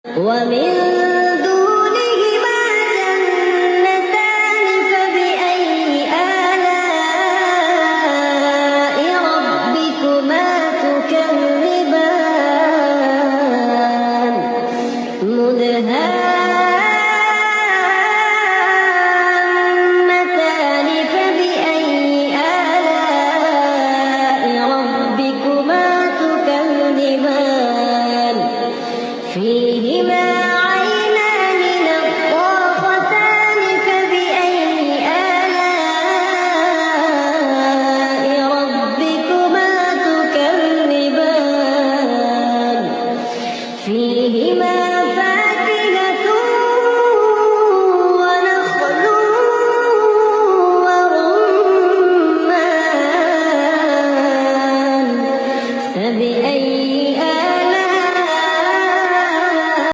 ومن دونهما جنتان فبأي آلاء ربكما تكذبان مدهامتان فبأي آلاء ربكما تكذبان فيهما